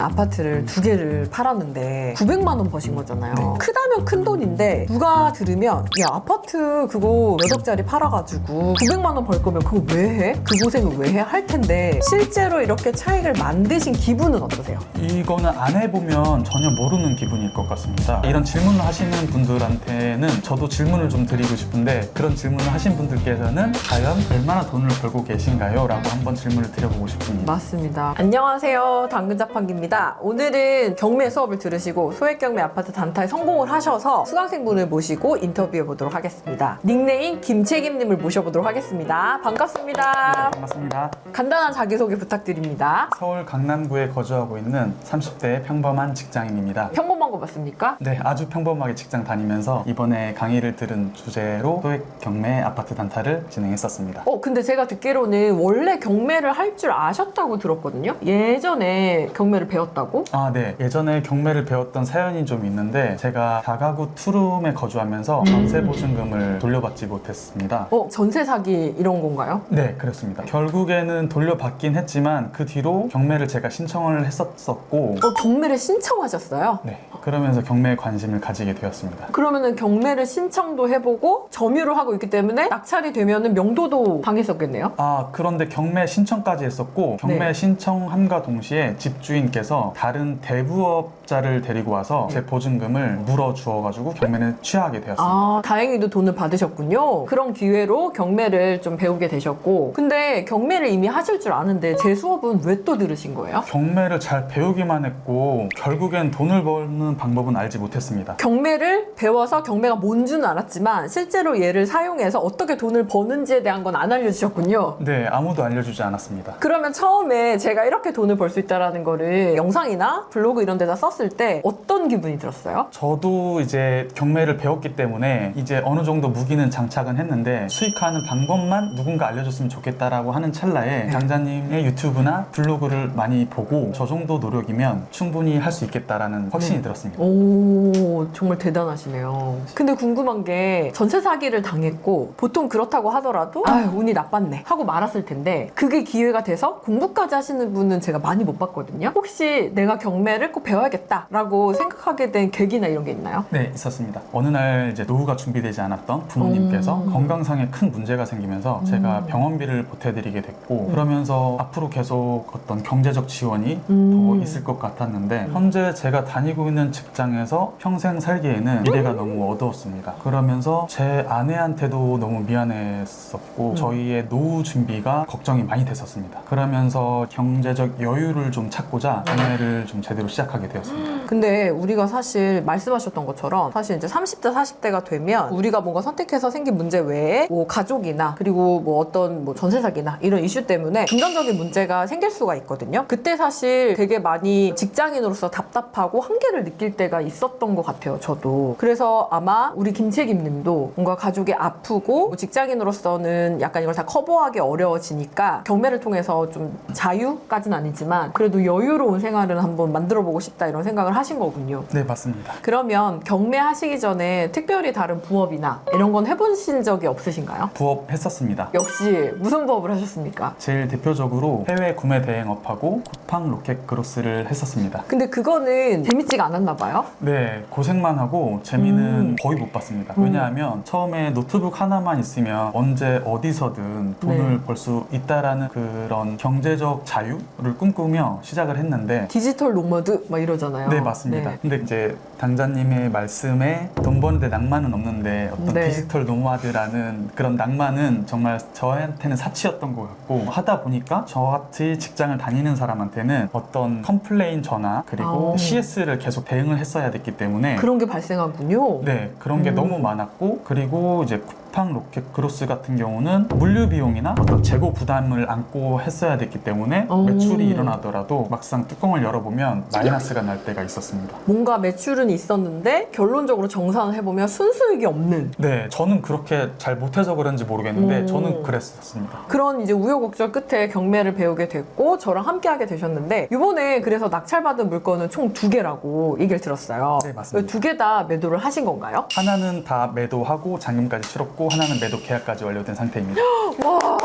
아파트를 2개를 팔았는데 900만 원 버신 거잖아요. 네. 크다면 큰 돈인데 누가 들으면 야 아파트 그거 몇 억짜리 팔아가지고 900만 원 벌 거면 그거 왜 해? 그 고생을 왜 해? 할 텐데 실제로 이렇게 차익을 만드신 기분은 어떠세요? 이거는 안 해보면 전혀 모르는 기분일 것 같습니다. 이런 질문을 하시는 분들한테는 저도 질문을 좀 드리고 싶은데, 그런 질문을 하신 분들께서는 과연 얼마나 돈을 벌고 계신가요? 라고 한번 질문을 드려보고 싶습니다. 맞습니다. 안녕하세요. 당근자판기입니다. 오늘은 경매 수업을 들으시고 소액경매 아파트 단타에 성공을 하셔서 수강생분을 모시고 인터뷰해 보도록 하겠습니다. 닉네임 김책임님을 모셔보도록 하겠습니다. 반갑습니다. 반갑습니다. 간단한 자기소개 부탁드립니다. 서울 강남구에 거주하고 있는 30대 평범한 직장인입니다. 평범한 거 맞습니까? 네, 아주 평범하게 직장 다니면서 이번에 강의를 들은 주제로 소액 경매 아파트 단타를 진행했었습니다. 근데 제가 듣기로는 원래 경매를 할 줄 아셨다고 들었거든요. 예전에 경매를 배웠다고? 아, 네. 예전에 경매를 배웠던 사연이 좀 있는데, 제가 다가구 투룸에 거주하면서 전세 보증금을 돌려받지 못했습니다. 전세 사기 이런 건가요? 네, 그렇습니다. 결국에는 돌려받긴 했지만 그 뒤로 경매를 제가 신청을 했었고, 경매를 신청하셨어요? 네, 그러면서 경매에 관심을 가지게 되었습니다. 그러면은 경매를 신청도 해보고 점유를 하고 있기 때문에 낙찰이 되면은 명도도 당했었겠네요? 아, 그런데 경매 신청까지 했었고, 경매 네. 신청함과 동시에 집주인께서 다른 대부업자를 데리고 와서 제 보증금을 물어주어가지고 경매는 취하하게 되었습니다. 아, 다행히도 돈을 받으셨군요. 그런 기회로 경매를 좀 배우게 되셨고, 근데 경매를 이미 하실 줄 아는데 제 수업은 왜 또 들으신 거예요? 경매를 잘 배우기만 했고 결국엔 돈을 버는 방법은 알지 못했습니다. 경매를 배워서 경매가 뭔지는 알았지만 실제로 얘를 사용해서 어떻게 돈을 버는지에 대한 건 안 알려주셨군요. 네, 아무도 알려주지 않았습니다. 그러면 처음에 제가 이렇게 돈을 벌 수 있다는 거를 영상이나 블로그 이런 데다 썼을 때 어떤 기분이 들었어요? 저도 이제 경매를 배웠기 때문에 이제 어느 정도 무기는 장착은 했는데 수익하는 방법만 누군가 알려줬으면 좋겠다라고 하는 찰나에 장자님의 유튜브나 블로그를 많이 보고 저 정도 노력이면 충분히 할 수 있겠다라는 확신이 들었습니다. 오, 정말 대단하시네요. 근데 궁금한 게 전세 사기를 당했고 보통 그렇다고 하더라도 아유 운이 나빴네 하고 말았을 텐데 그게 기회가 돼서 공부까지 하시는 분은 제가 많이 못 봤거든요. 혹시 내가 경매를 꼭 배워야겠다라고 생각하게 된 계기나 이런 게 있나요? 네, 있었습니다. 어느 날 이제 노후가 준비되지 않았던 부모님께서 건강상에 큰 문제가 생기면서 제가 병원비를 보태드리게 됐고, 그러면서 앞으로 계속 어떤 경제적 지원이 더 있을 것 같았는데 현재 제가 다니고 있는 직장에서 평생 살기에는 미래가 너무 어두웠습니다. 그러면서 제 아내한테도 너무 미안했었고 저희의 노후 준비가 걱정이 많이 됐었습니다. 그러면서 경제적 여유를 좀 찾고자 경매를 좀 제대로 시작하게 되었습니다. 근데 우리가 사실 말씀하셨던 것처럼 사실 이제 30대 40대가 되면 우리가 뭔가 선택해서 생긴 문제 외에 뭐 가족이나 그리고 뭐 어떤 뭐 전세 사기나 이런 이슈 때문에 금전적인 문제가 생길 수가 있거든요. 그때 사실 되게 많이 직장인으로서 답답하고 한계를 느낄 때가 있었던 것 같아요. 저도. 그래서 아마 우리 김책임님도 뭔가 가족이 아프고 뭐 직장인으로서는 약간 이걸 다 커버하기 어려워지니까 경매를 통해서 좀 자유까지는 아니지만 그래도 여유로운 생활을 한번 만들어보고 싶다 이런 생각을 하신 거군요. 네, 맞습니다. 그러면 경매하시기 전에 특별히 다른 부업이나 이런 건 해보신 적이 없으신가요? 부업 했었습니다. 역시 무슨 부업을 하셨습니까? 제일 대표적으로 해외 구매 대행업하고 쿠팡 로켓 그로스를 했었습니다. 근데 그거는 재밌지가 않았나 봐요? 네, 고생만 하고 재미는 거의 못 봤습니다. 왜냐하면 처음에 노트북 하나만 있으면 언제 어디서든 돈을 네. 벌 수 있다라는 그런 경제적 자유를 꿈꾸며 시작을 했는데, 디지털 노마드 막 이러잖아요. 네, 맞습니다. 네. 근데 이제 당자님의 말씀에 돈 버는데 낭만은 없는데 어떤 네. 디지털 노마드라는 그런 낭만은 정말 저한테는 사치였던 것 같고, 하다 보니까 저같이 직장을 다니는 사람한테는 어떤 컴플레인 전화 그리고 아오. CS를 계속 대응을 했어야 됐기 때문에 그런 게 발생하군요. 네, 그런 게 너무 많았고, 그리고 이제 쿠팡 로켓 그로스 같은 경우는 물류 비용이나 어떤 재고 부담을 안고 했어야 됐기 때문에 매출이 일어나더라도 막상 뚜껑을 열어보면 마이너스가 날 때가 있었습니다. 뭔가 매출은 있었는데 결론적으로 정산을 해보면 순수익이 없는 네, 저는 그렇게 잘 못해서 그런지 모르겠는데 저는 그랬었습니다. 그런 이제 우여곡절 끝에 경매를 배우게 됐고 저랑 함께 하게 되셨는데 이번에 그래서 낙찰받은 물건은 총 2개라고 얘기를 들었어요. 네, 맞습니다. 2개 다 매도를 하신 건가요? 하나는 다 매도하고 잔금까지 치렀고 하나는 매도 계약까지 완료된 상태입니다. 와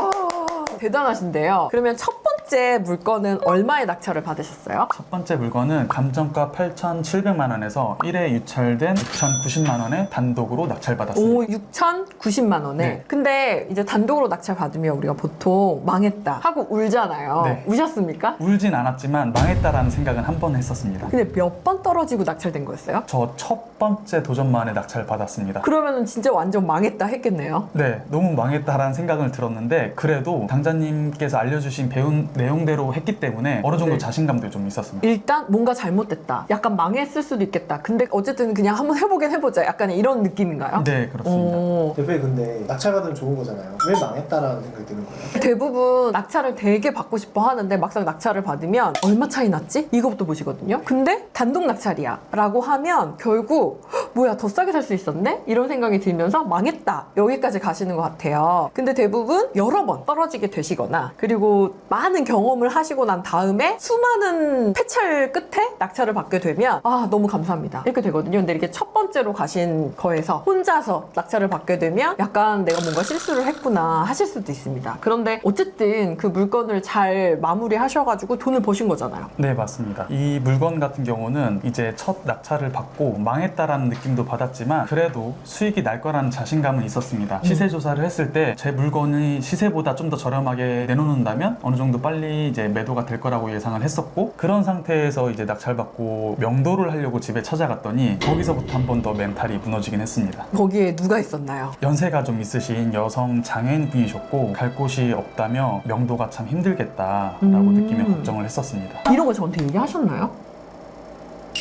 대단하신데요. 그러면 첫 번째 번째 물건은 얼마의 낙찰을 받으셨어요? 첫 번째 물건은 감정가 8,700만 원에서 1회 유찰된 6,090만 원에 단독으로 낙찰받았습니다. 오, 6,090만 원에. 네. 근데 이제 단독으로 낙찰 받으면 우리가 보통 망했다 하고 울잖아요. 네. 우셨습니까? 울진 않았지만 망했다라는 생각은 한 번 했었습니다. 근데 몇 번 떨어지고 낙찰된 거였어요? 저 첫 번째 도전만에 낙찰받았습니다. 그러면은 진짜 완전 망했다 했겠네요. 네, 너무 망했다라는 생각을 들었는데 그래도 당자님께서 알려주신 배운 내용대로 했기 때문에 어느 정도 네. 자신감도 좀 있었습니다. 일단 뭔가 잘못됐다. 약간 망했을 수도 있겠다. 근데 어쨌든 그냥 한번 해보긴 해보자. 약간 이런 느낌인가요? 네, 그렇습니다. 오. 대표님 근데 낙찰받으면 좋은 거잖아요. 왜 망했다라는 생각이 드는 거예요? 대부분 낙찰을 되게 받고 싶어 하는데 막상 낙찰을 받으면 얼마 차이 났지? 이거부터 보시거든요. 근데 단독 낙찰이야 라고 하면 결국 "헉, 뭐야 더 싸게 살 수 있었네? 이런 생각이 들면서 망했다 여기까지 가시는 것 같아요. 근데 대부분 여러 번 떨어지게 되시거나 그리고 많은 경험을 하시고 난 다음에 수많은 패찰 끝에 낙찰을 받게 되면 아 너무 감사합니다 이렇게 되거든요. 근데 이렇게 첫 번째로 가신 거에서 혼자서 낙찰을 받게 되면 약간 내가 뭔가 실수를 했구나 하실 수도 있습니다. 그런데 어쨌든 그 물건을 잘 마무리하셔가지고 돈을 버신 거잖아요. 네, 맞습니다. 이 물건 같은 경우는 이제 첫 낙찰을 받고 망했다라는 느낌도 받았지만 그래도 수익이 날 거라는 자신감은 있었습니다. 시세 조사를 했을 때 제 물건이 시세보다 좀 더 저렴하게 내놓는다면 어느 정도 빨리 이제 매도가 될 거라고 예상을 했었고 그런 상태에서 이제 낙찰받고 명도를 하려고 집에 찾아갔더니 거기서부터 한 번 더 멘탈이 무너지긴 했습니다. 거기에 누가 있었나요? 연세가 좀 있으신 여성 장애인 분이셨고 갈 곳이 없다며 명도가 참 힘들겠다라고 느끼며 걱정을 했었습니다. 이런 거 저한테 얘기하셨나요?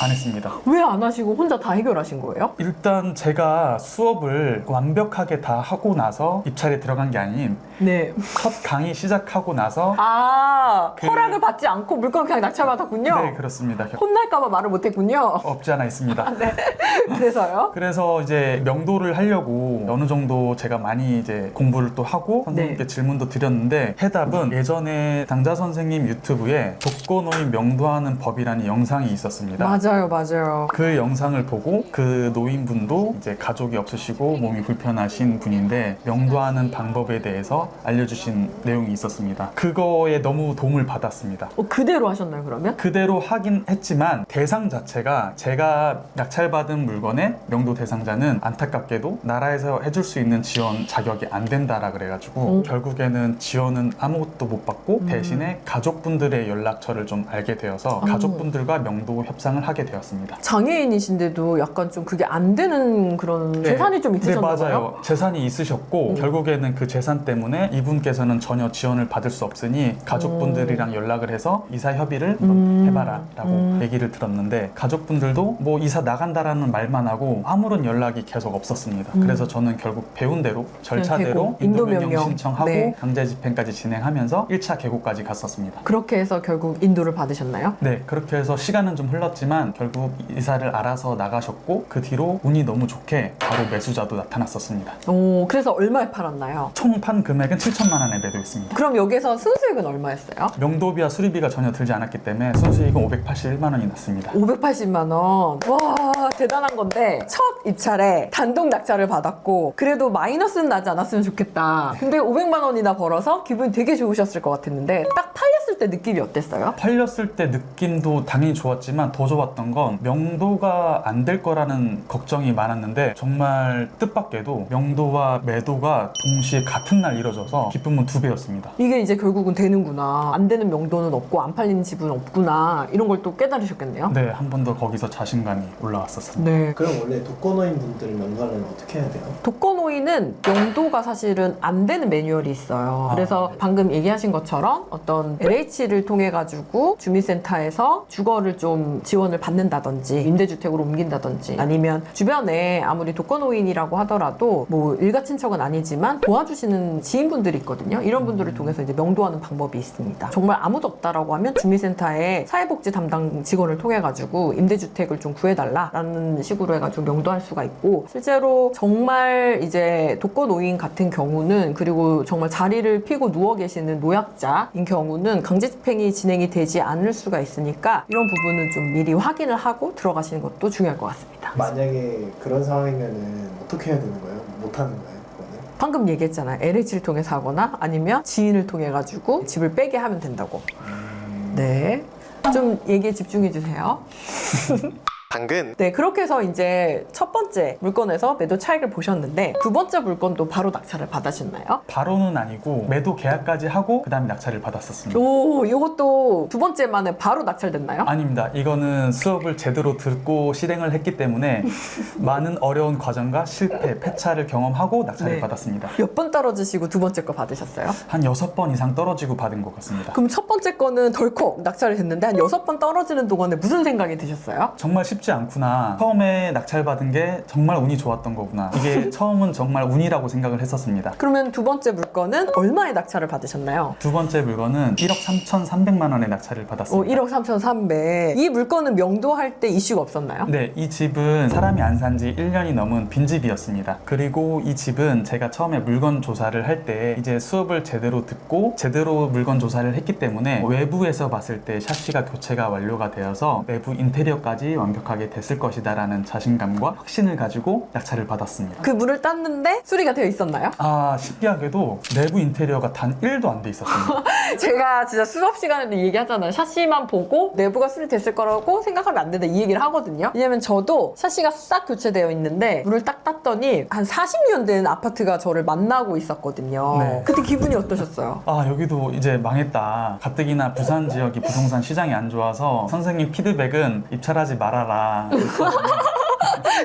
안 했습니다. 왜 안 하시고 혼자 다 해결하신 거예요? 일단 제가 수업을 완벽하게 다 하고 나서 입찰에 들어간 게 아닌 네. 첫 강의 시작하고 나서 아 그- 허락을 받지 않고 물건 그냥 낙찰받았군요. 네, 그렇습니다. 혼날까봐 말을 못했군요. 없지 않아 있습니다. 네. 그래서요? 그래서 이제 명도를 하려고 어느 정도 제가 많이 이제 공부를 또 하고 선생님께 네. 질문도 드렸는데 해답은 예전에 당자 선생님 유튜브에 독거노인 명도하는 법이라는 영상이 있었습니다. 맞아요. 그 영상을 보고 그 노인분도 이제 가족이 없으시고 몸이 불편하신 분인데 명도하는 방법에 대해서 알려주신 내용이 있었습니다. 그거에 너무 도움을 받았습니다. 그대로 하셨나요 그러면? 그대로 하긴 했지만 대상 자체가 제가 낙찰받은 물건의 명도 대상자는 안타깝게도 나라에서 해줄 수 있는 지원 자격이 안 된다라 그래가지고 결국에는 지원은 아무것도 못 받고 대신에 가족분들의 연락처를 좀 알게 되어서 가족분들과 명도 협상을 하게 되었습니다. 장애인이신데도 약간 좀 그게 안 되는 그런 재산이 좀 있으셨나 네, 봐요? 맞아요. 재산이 있으셨고 결국에는 그 재산 때문에 이분께서는 전혀 지원을 받을 수 없으니 가족분들이랑 연락을 해서 이사 협의를 한번 해봐라 라고 얘기를 들었는데 가족분들도 뭐 이사 나간다라는 말만 하고 아무런 연락이 계속 없었습니다. 그래서 저는 결국 배운 대로 절차대로 계곡, 인도명령. 인도명령 신청하고 네. 강제 집행까지 진행하면서 1차 계곡까지 갔었습니다. 그렇게 해서 결국 인도를 받으셨나요? 네, 그렇게 해서 시간은 좀 흘렀지만 결국 이사를 알아서 나가셨고 그 뒤로 운이 너무 좋게 바로 매수자도 나타났었습니다. 오, 그래서 얼마에 팔았나요? 총 판 금액은 7천만 원에 매도했습니다. 그럼 여기서 순수익은 얼마였어요? 명도비와 수리비가 전혀 들지 않았기 때문에 순수익은 581만 원이 났습니다. 580만 원. 와, 대단한 건데 첫 입찰에 단독 낙찰을 받았고 그래도 마이너스는 나지 않았으면 좋겠다. 근데 500만 원이나 벌어서 기분이 되게 좋으셨을 것 같았는데 딱 팔렸을 때 느낌이 어땠어요? 팔렸을 때 느낌도 당연히 좋았지만 더 좋았던 건 명도가 안 될 거라는 걱정이 많았는데 정말 뜻밖에도 명도와 매도가 동시에 같은 날 이뤄져서 기쁨은 2배였습니다. 이게 이제 결국은 되는구나. 안 되는 명도는 없고 안 팔리는 집은 없구나. 이런 걸 또 깨달으셨겠네요. 네, 한 번 더 거기서 자신감이 올라왔었습니다. 네. 그럼 원래 독거노인 분들을 명도하려면 어떻게 해야 돼요? 독거노인은 명도가 사실은 안 되는 매뉴얼이 있어요. 그래서 네. 방금 얘기하신 것처럼 어떤 LH를 통해 가지고 주민센터에서 주거를 좀 지원을 받는다든지 임대주택으로 옮긴다든지 아니면 주변에 아무리 독거노인이라고 하더라도 뭐 일가 친척은 아니지만 도와주시는 지인분들이 있거든요. 이런 분들을 통해서 이제 명도하는 방법이 있습니다. 정말 아무도 없다라고 하면 주민센터에 사회복지 담당 직원을 통해 가지고 임대주택을 좀 구해달라라는 식으로 해가지고 명도할 수가 있고 실제로 정말 이제 독거노인 같은 경우는 그리고 정말 자리를 피고 누워 계시는 노약자인 경우는 강제집행이 진행이 되지 않을 수가 있으니까 이런 부분은 좀 미리 확인을 하고 들어가시는 것도 중요할 것 같습니다. 만약에 그런 상황이면은 어떻게 해야 되는 거예요? 못 하는 거예요? 그거는? 방금 얘기했잖아요. LH를 통해서 하거나 아니면 지인을 통해 가지고 집을 빼게 하면 된다고. 네. 좀 얘기에 집중해 주세요. 당근. 네, 그렇게 해서 이제 첫 번째 물건에서 매도 차익을 보셨는데 두 번째 물건도 바로 낙찰을 받으셨나요? 바로는 아니고 매도 계약까지 하고 그 다음에 낙찰을 받았었습니다. 오, 이것도 두 번째 만에 바로 낙찰됐나요? 아닙니다. 이거는 수업을 제대로 듣고 실행을 했기 때문에 많은 어려운 과정과 실패, 폐차를 경험하고 낙찰을 네. 받았습니다. 몇 번 떨어지시고 두 번째 거 받으셨어요? 한 6번 이상 떨어지고 받은 것 같습니다. 그럼 첫 번째 거는 덜컥 낙찰이 됐는데 한 6번 떨어지는 동안에 무슨 생각이 드셨어요? 정말 쉽지 않구나. 처음에 낙찰받은 게 정말 운이 좋았던 거구나. 이게 처음은 정말 운이라고 생각을 했었습니다. 그러면 두 번째 물건은 얼마의 낙찰을 받으셨나요? 두 번째 물건은 1억 3,300만 원의 낙찰을 받았습니다. 1억 3,300. 이 물건은 명도할 때 이슈가 없었나요? 네, 이 집은 사람이 안 산 지 1년이 넘은 빈집이었습니다. 그리고 이 집은 제가 처음에 물건 조사를 할 때 이제 수업을 제대로 듣고 제대로 물건 조사를 했기 때문에 외부에서 봤을 때 샤시가 교체가 완료가 되어서 내부 인테리어까지 완벽하게 됐을 것이다 라는 자신감과 확신을 가지고 낙찰을 받았습니다. 그 문을 땄는데 수리가 되어 있었나요? 아, 신기하게도 내부 인테리어가 단 1도 안 돼 있었습니다. 제가 진짜 수업 시간에도 얘기하잖아요. 샤시만 보고 내부가 수리됐을 거라고 생각하면 안 된다 이 얘기를 하거든요. 왜냐면 저도 샤시가 싹 교체되어 있는데 문을 딱 땄더니 한 40년 된 아파트가 저를 만나고 있었거든요. 네. 그때 기분이 어떠셨어요? 아, 여기도 이제 망했다. 가뜩이나 부산 지역이 부동산 시장이 안 좋아서 선생님 피드백은 입찰하지 말아라.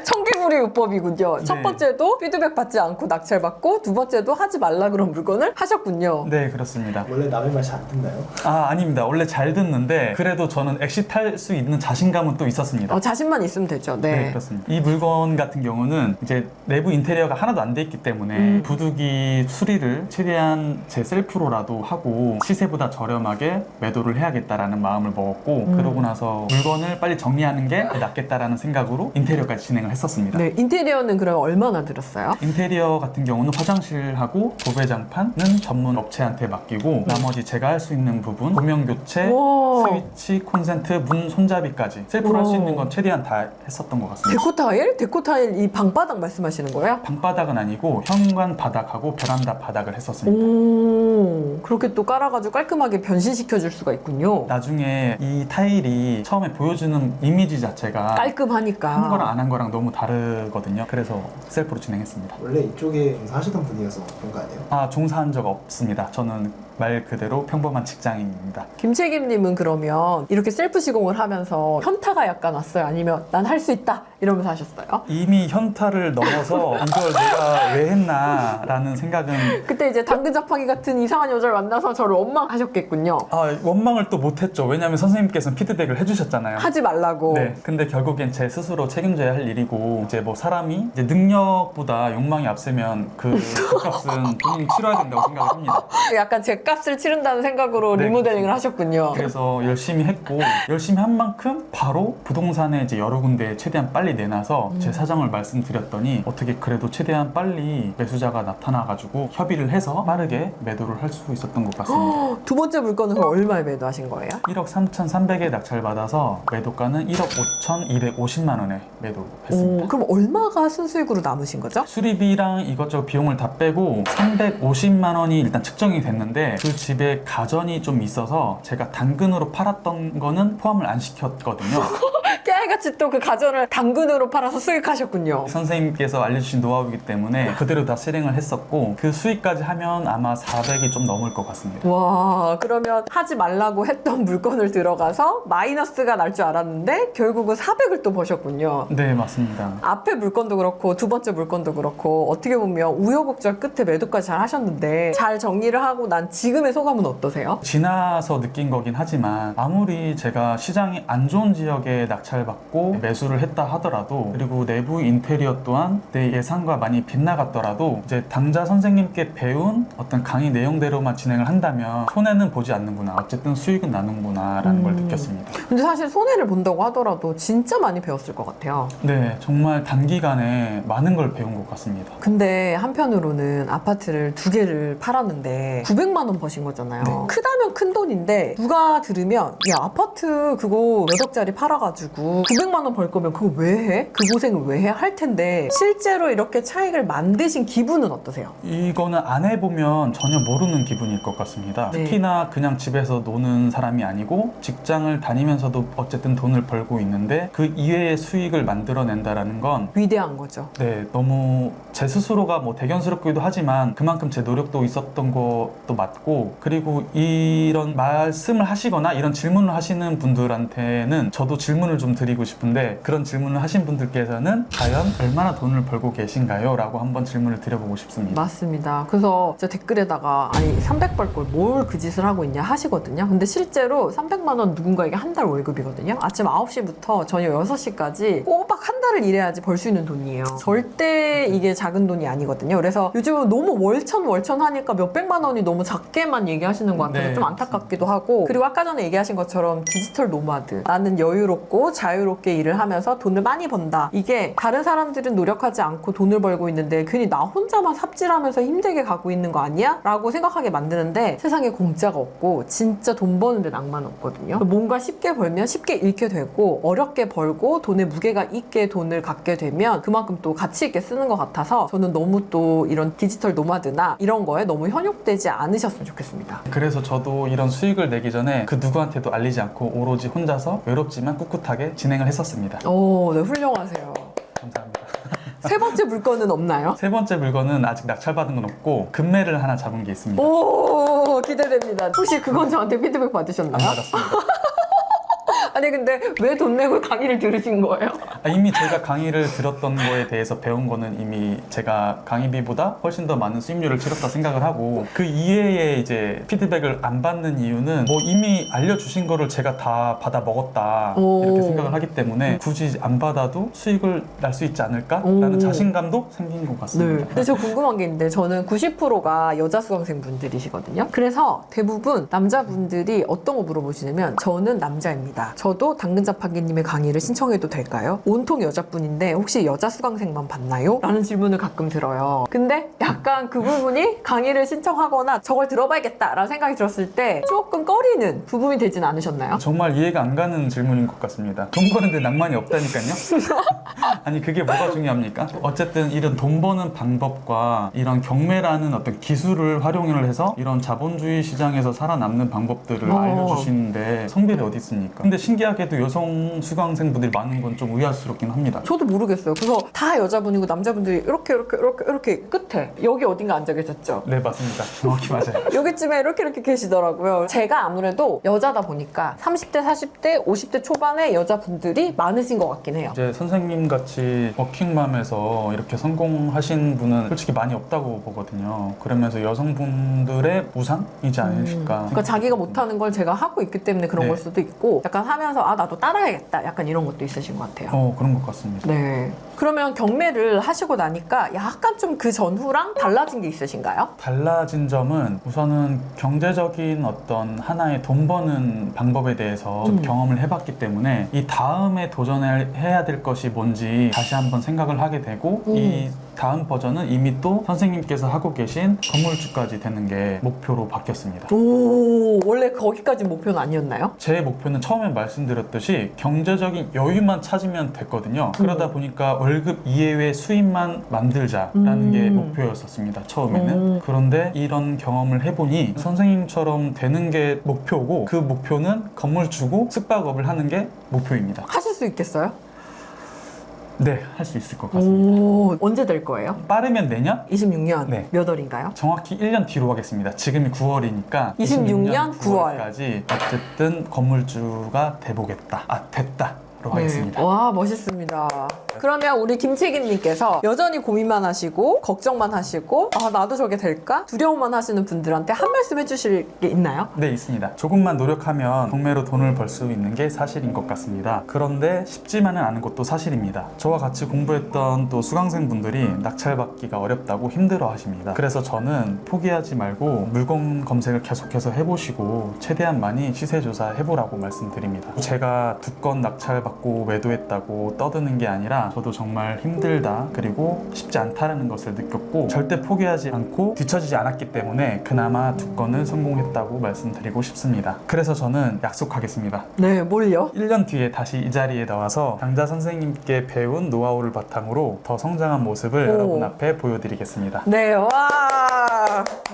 청개구리 요법이군요. 첫 네. 번째도 피드백 받지 않고 낙찰받고 두 번째도 하지 말라 그런 물건을 하셨군요. 네, 그렇습니다. 원래 남의 말 잘 안 듣나요? 아, 아닙니다. 원래 잘 듣는데 그래도 저는 엑시트할 수 있는 자신감은 또 있었습니다. 자신만 있으면 되죠. 네, 네. 그렇습니다. 이 물건 같은 경우는 이제 내부 인테리어가 하나도 안 돼 있기 때문에 부득이 수리를 최대한 제 셀프로라도 하고 시세보다 저렴하게 매도를 해야겠다라는 마음을 먹었고 그러고 나서 물건을 빨리 정리하는 게 낫겠다라는 생각으로 인테리어까지 진행을 했었습니다. 네, 인테리어는 그럼 얼마나 들었어요? 인테리어 같은 경우는 화장실하고 도배장판은 전문 업체한테 맡기고 나머지 제가 할 수 있는 부분 조명 교체, 우와. 스위치, 콘센트, 문 손잡이까지 셀프로 할 수 우와. 있는 건 최대한 다 했었던 것 같습니다. 데코 타일? 데코 타일 이 방바닥 말씀하시는 거예요? 방바닥은 아니고 현관 바닥하고 베란다 바닥을 했었습니다. 오, 그렇게 또 깔아가지고 깔끔하게 변신시켜 줄 수가 있군요. 나중에 이 타일이 처음에 보여주는 이미지 자체가 깔끔하니까. 한 거랑 안 한 거랑 너무 다르거든요. 그래서 셀프로 진행했습니다. 원래 이쪽에 종사하시던 분이어서 그런 거 아니에요? 아, 종사한 적 없습니다. 저는 말 그대로 평범한 직장인입니다. 김책임님은 그러면 이렇게 셀프 시공을 하면서 현타가 약간 왔어요? 아니면 난 할 수 있다 이러면서 하셨어요? 이미 현타를 넘어서 이걸 내가 왜 했나 라는 생각은 그때 이제 당근 자파기 같은 이상한 여자를 만나서 저를 원망하셨겠군요. 원망을 또 못했죠. 왜냐하면 선생님께서는 피드백을 해주셨잖아요. 하지 말라고. 네, 근데 결국엔 제 스스로 책임져야 할 일이고 이제 뭐 사람이 이제 능력보다 욕망이 앞서면 그 값은 본인이 치러야 된다고 생각을 합니다. 약간 제 값을 치른다는 생각으로 네, 리모델링을 하셨군요. 그래서 열심히 했고 열심히 한 만큼 바로 부동산에 이제 여러 군데 최대한 빨리 내놔서 제 사정을 말씀드렸더니 어떻게 그래도 최대한 빨리 매수자가 나타나가지고 협의를 해서 빠르게 매도를 할 수 있었던 것 같습니다. 두 번째 물건은 그럼 얼마에 매도하신 거예요? 1억 3,300에 낙찰받아서 매도가는 1억 5,250만 원에 매도했습니다. 그럼 얼마가 순수익으로 남으신 거죠? 수리비랑 이것저것 비용을 다 빼고 350만 원이 일단 측정이 됐는데 그 집에 가전이 좀 있어서 제가 당근으로 팔았던 거는 포함을 안 시켰거든요. 깨알같이 또 그 가전을 당근으로 팔아서 수익하셨군요. 선생님께서 알려주신 노하우이기 때문에 그대로 다 실행을 했었고 그 수익까지 하면 아마 400이 좀 넘을 것 같습니다. 와, 그러면 하지 말라고 했던 물건을 들어가서 마이너스가 날 줄 알았는데 결국은 400을 또 버셨군요. 네, 맞습니다. 앞에 물건도 그렇고 두 번째 물건도 그렇고 어떻게 보면 우여곡절 끝에 매도까지 잘 하셨는데 잘 정리를 하고 난 지금의 소감은 어떠세요? 지나서 느낀 거긴 하지만 아무리 제가 시장이 안 좋은 지역에 낙찰받고 매수를 했다 하더라도 그리고 내부 인테리어 또한 내 예상과 많이 빗나갔더라도 이제 당자 선생님께 배운 어떤 강의 내용대로만 진행을 한다면 손해는 보지 않는구나, 어쨌든 수익은 나는구나 라는 걸 느꼈습니다. 근데 사실 손해를 본다고 하더라도 진짜 많이 배웠을 것 같아요. 네, 정말 단기간에 많은 걸 배운 것 같습니다. 근데 한편으로는 아파트를 두 개를 팔았는데 900만 원 버신 거잖아요. 네. 크다면 큰 돈인데 누가 들으면 야 아파트 그거 몇 억짜리 팔아가지고 가지고 900만 원 벌 거면 그거 왜 해? 그 고생을 왜 해? 할 텐데 실제로 이렇게 차익을 만드신 기분은 어떠세요? 이거는 안 해보면 전혀 모르는 기분일 것 같습니다. 네. 특히나 그냥 집에서 노는 사람이 아니고 직장을 다니면서도 어쨌든 돈을 벌고 있는데 그 이외의 수익을 만들어낸다라는 건 위대한 거죠. 네, 너무 제 스스로가 뭐 대견스럽기도 하지만 그만큼 제 노력도 있었던 것도 맞고, 그리고 이런 말씀을 하시거나 이런 질문을 하시는 분들한테는 저도 질문을 좀 드리고 싶은데, 그런 질문을 하신 분들께서는 과연 얼마나 돈을 벌고 계신가요? 라고 한번 질문을 드려보고 싶습니다. 맞습니다. 그래서 제 댓글에다가 아니 300 벌 걸 뭘 그 짓을 하고 있냐 하시거든요. 근데 실제로 300만 원 누군가에게 한 달 월급이거든요. 아침 9시부터 저녁 6시까지 꼬박 한 달을 일해야지 벌 수 있는 돈이에요. 절대 이게 작은 돈이 아니거든요. 그래서 요즘은 너무 월천 하니까 몇백만 원이 너무 작게만 얘기하시는 것 같아서 네, 좀 안타깝기도 하고, 그리고 아까 전에 얘기하신 것처럼 디지털 노마드, 나는 여유롭고 자유롭게 일을 하면서 돈을 많이 번다. 이게 다른 사람들은 노력하지 않고 돈을 벌고 있는데 괜히 나 혼자만 삽질하면서 힘들게 가고 있는 거 아니야? 라고 생각하게 만드는데, 세상에 공짜가 없고 진짜 돈 버는데 낭만 없거든요. 뭔가 쉽게 벌면 쉽게 잃게 되고, 어렵게 벌고 돈에 무게가 있게 돈을 갖게 되면 그만큼 또 가치 있게 쓰는 것 같아서 저는 너무 또 이런 디지털 노마드나 이런 거에 너무 현혹되지 않으셨으면 좋겠습니다. 그래서 저도 이런 수익을 내기 전에 그 누구한테도 알리지 않고 오로지 혼자서 외롭지만 꿋꿋하게 진행을 했었습니다. 오, 네, 훌륭하세요. 감사합니다. 세 번째 물건은 없나요? 세 번째 물건은 아직 낙찰받은 건 없고 금매를 하나 잡은 게 있습니다. 오, 기대됩니다. 혹시 그건 저한테 피드백 안 받으셨나요? 받았습니다. 아니 근데 왜 돈 내고 강의를 들으신 거예요? 이미 제가 강의를 들었던 거에 대해서 배운 거는 이미 제가 강의비보다 훨씬 더 많은 수익률을 치렀다 생각을 하고, 그 이외에 이제 피드백을 안 받는 이유는 뭐 이미 알려주신 거를 제가 다 받아 먹었다 오. 이렇게 생각을 하기 때문에 굳이 안 받아도 수익을 날 수 있지 않을까라는 오. 자신감도 생긴 것 네. 같습니다. 근데 저 궁금한 게 있는데, 저는 90%가 여자 수강생 분들이시거든요. 그래서 대부분 남자분들이 어떤 거 물어보시냐면, 저는 남자입니다. 저도 당근자파기님의 강의를 신청해도 될까요? 온통 여자분인데 혹시 여자 수강생만 받나요? 라는 질문을 가끔 들어요. 근데 약간 그 부분이 강의를 신청하거나 저걸 들어봐야겠다라는 생각이 들었을 때 조금 꺼리는 부분이 되진 않으셨나요? 정말 이해가 안 가는 질문인 것 같습니다. 돈 버는데 낭만이 없다니까요? 아니 그게 뭐가 중요합니까? 어쨌든 이런 돈 버는 방법과 이런 경매라는 어떤 기술을 활용을 해서 이런 자본주의 시장에서 살아남는 방법들을 알려주시는데 성별이 어디 있습니까? 근데 신기하게도 여성 수강생분들이 많은 건 좀 의아스럽긴 합니다. 저도 모르겠어요. 그래서 다 여자분이고 남자분들이 이렇게 끝에 여기 어딘가 앉아 계셨죠? 네 맞습니다. 정확히 맞아요. 여기쯤에 이렇게 계시더라고요. 제가 아무래도 여자다 보니까 30대, 40대, 50대 초반의 여자분들이 많으신 것 같긴 해요. 이제 선생님 같이 워킹맘에서 이렇게 성공하신 분은 솔직히 많이 없다고 보거든요. 그러면서 여성분들의 우상이지 않으실까. 그러니까 자기가 못하는 걸 제가 하고 있기 때문에 그런 네. 걸 수도 있고, 약간 하면서 아 나도 따라야겠다 약간 이런 것도 있으신 것 같아요. 그런 것 같습니다. 네. 그러면 경매를 하시고 나니까 약간 좀 그 전후랑 달라진 게 있으신가요? 달라진 점은 우선은 경제적인 어떤 하나의 돈 버는 방법에 대해서 좀 경험을 해봤기 때문에 이 다음에 도전해야 될 것이 뭔지 다시 한번 생각을 하게 되고, 이 다음 버전은 이미 또 선생님께서 하고 계신 건물주까지 되는 게 목표로 바뀌었습니다. 오, 원래 거기까지 목표는 아니었나요? 제 목표는 처음에 말씀드렸듯이 경제적인 여유만 찾으면 됐거든요. 그러다 보니까 월급 이외의 수입만 만들자라는 게 목표였었습니다. 처음에는. 그런데 이런 경험을 해보니 선생님처럼 되는 게 목표고, 그 목표는 건물주고 숙박업을 하는 게 목표입니다. 하실 수 있겠어요? 네, 할 수 있을 것 같습니다. 오, 언제 될 거예요? 빠르면 내년? 26년 네. 몇 월인가요? 정확히 1년 뒤로 하겠습니다. 지금이 9월이니까 26년 9월. 9월까지 어쨌든 건물주가 돼보겠다. 됐다로 하겠습니다. 와, 멋있습니다. 그러면 우리 김치김님께서 여전히 고민만 하시고 걱정만 하시고 아 나도 저게 될까? 두려움만 하시는 분들한테 한 말씀 해주실 게 있나요? 네, 있습니다. 조금만 노력하면 경매로 돈을 벌 수 있는 게 사실인 것 같습니다. 그런데 쉽지만은 않은 것도 사실입니다. 저와 같이 공부했던 또 수강생분들이 낙찰받기가 어렵다고 힘들어 하십니다. 그래서 저는 포기하지 말고 물건 검색을 계속해서 해보시고 최대한 많이 시세조사 해보라고 말씀드립니다. 제가 2건 낙찰받 받고 외도했다고 떠드는 게 아니라 저도 정말 힘들다 그리고 쉽지 않다라는 것을 느꼈고 절대 포기하지 않고 뒤처지지 않았기 때문에 그나마 두 건을 성공했다고 말씀드리고 싶습니다. 그래서 저는 약속하겠습니다. 네, 뭘요? 1년 뒤에 다시 이 자리에 나와서 강자 선생님께 배운 노하우를 바탕으로 더 성장한 모습을 오. 여러분 앞에 보여드리겠습니다. 네, 와.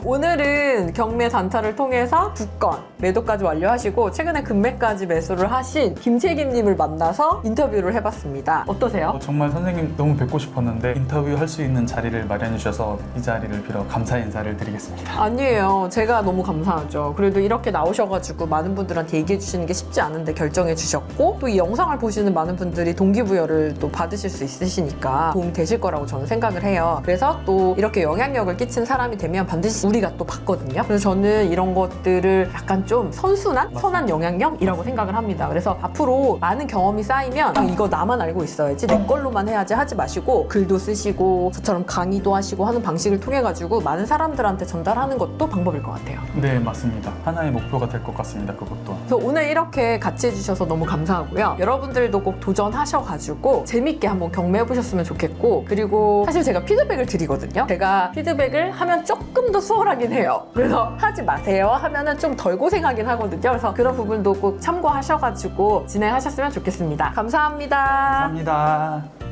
오늘은 경매 단타를 통해서 2건 매도까지 완료하시고 최근에 금매까지 매수를 하신 김채김님을 만나서 인터뷰를 해봤습니다. 어떠세요? 정말 선생님 너무 뵙고 싶었는데 인터뷰 할 수 있는 자리를 마련해 주셔서 이 자리를 빌어 감사 인사를 드리겠습니다. 아니에요. 제가 너무 감사하죠. 그래도 이렇게 나오셔가지고 많은 분들한테 얘기해 주시는 게 쉽지 않은데 결정해 주셨고 또 이 영상을 보시는 많은 분들이 동기부여를 또 받으실 수 있으시니까 도움이 되실 거라고 저는 생각을 해요. 그래서 또 이렇게 영향력을 끼친 사람이 되면 반드시 우리가 또 받거든요. 그래서 저는 이런 것들을 약간 좀 선순환? 선한 영향력이라고 생각을 합니다. 그래서 앞으로 많은 경험이 쌓이면 이거 나만 알고 있어야지 내 걸로만 해야지 하지 마시고 글도 쓰시고 저처럼 강의도 하시고 하는 방식을 통해 가지고 많은 사람들한테 전달하는 것도 방법일 것 같아요. 네, 맞습니다. 하나의 목표가 될 것 같습니다. 그것도. 그래서 오늘 이렇게 같이 해주셔서 너무 감사하고요. 여러분들도 꼭 도전하셔가지고 재밌게 한번 경매해보셨으면 좋겠고 그리고 사실 제가 피드백을 드리거든요. 제가 피드백을 하면 조금 더 수월하긴 해요. 그래서 하지 마세요 하면은 좀 덜 고생하긴 하거든요. 그래서 그런 부분도 꼭 참고하셔가지고 진행하셨으면 좋겠습니다. 감사합니다. 감사합니다.